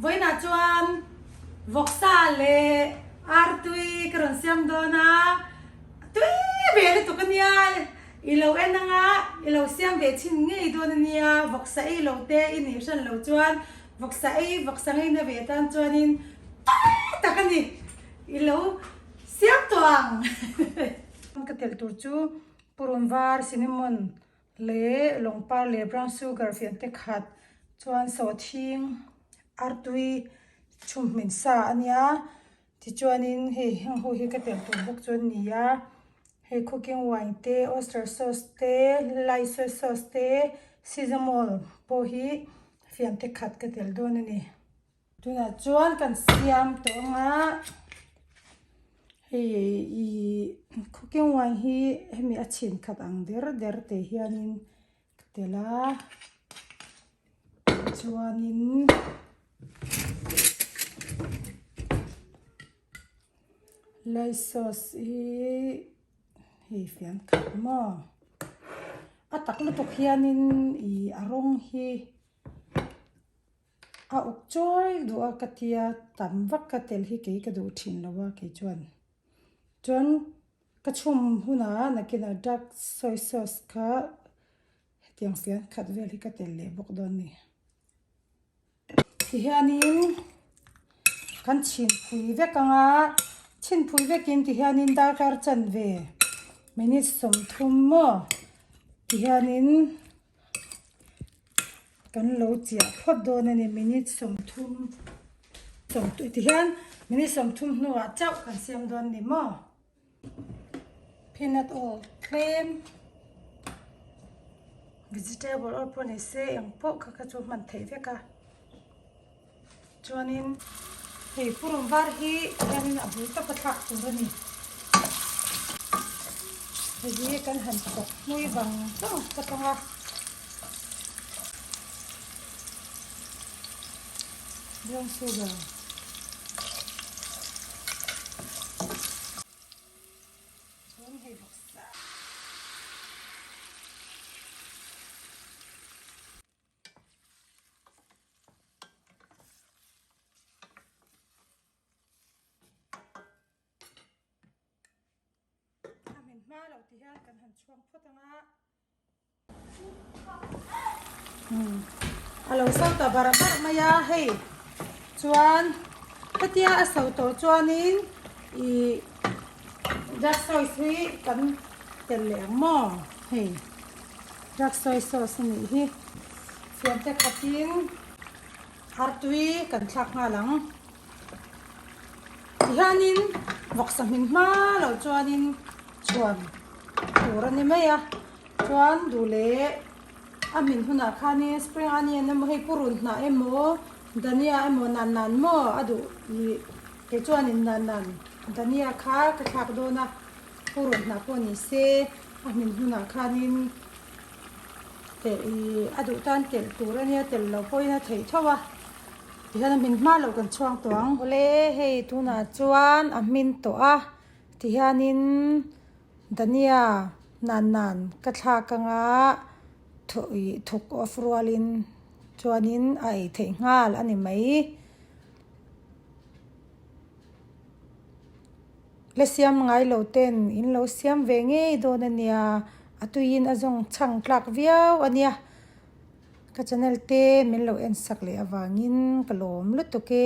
với na chuan vok sa le artui karon siam do na tui ve le to kania ilo enanga ilo siam ve chin ngei do na nia vok sa ilo te in hi san lo chuan vok sa ngei na ve tan chuan in ta kani ilo siam toang ka tel tur chu purun var cinnamon le longpar le brown sugar fian te khat chuan so thing artui chum min sa ania ti chuan in hei hang ho hi ka tel tur bok chuan nia hei cooking wine te oyster sauce te lai soy sauce te sesame po hi fian te khat ka tel don ani tuna chuan kan siam to nga hei cooking wine hi hemi a chin khat ang der te hianin tela chuanin lai sauce hi fian khat mo atak lutuk hianin arong hi a uk choi du a katia tam vak ka tel hi ke ka du thin lawa ke chuan ka chum huna nakina dark soy sauce ka tiang fian khat vel hi ka tel le bok don ni ti hianin kan chin phui vekanga chin phui vekin ti hianin dar kar chan ve minute som thum mo ti hianin kan lo chia phot don ani minute som thum ti hian minute som thum nuwa chau kan siam don ni mo peanut oil cream vegetable oil pone se ang po ka chu man thei veka chuanin hei purun var hi hianin a bul ta pathak tur ani hei kan han chok mui bang tong katanga brown sugar chuan hei boksa ma lo ti hian kan han chuang photanga alo sau ta barabar maya hei chuan patia a sau to chuanin dark soy hi kan tel leng mo hei dark soy sauce ni hi fiam te khatin artui kan thlak nga lang hianin vok samin ma lo chuanin chuan tur ani mai a chuan dule amin huna khani spring onion emo hei purun hna emo dania emo nan mo adu ke chuan in nan dania kha ka thak dona purun hna po ni se amin huna khanin te adu tan tel tur ania tel lo poina thei thawa tihan min ma lo kan chuang toang ole hei tuna chuan amin to a tihanin dania nan ka thak anga thuk of rualin chuanin ai thei ngal ani mai le siam ngai lo ten in lo siam ve nge don ania atuin azong chang tlak viau ania ka channel te min lo en sak le awangin kalom lutuke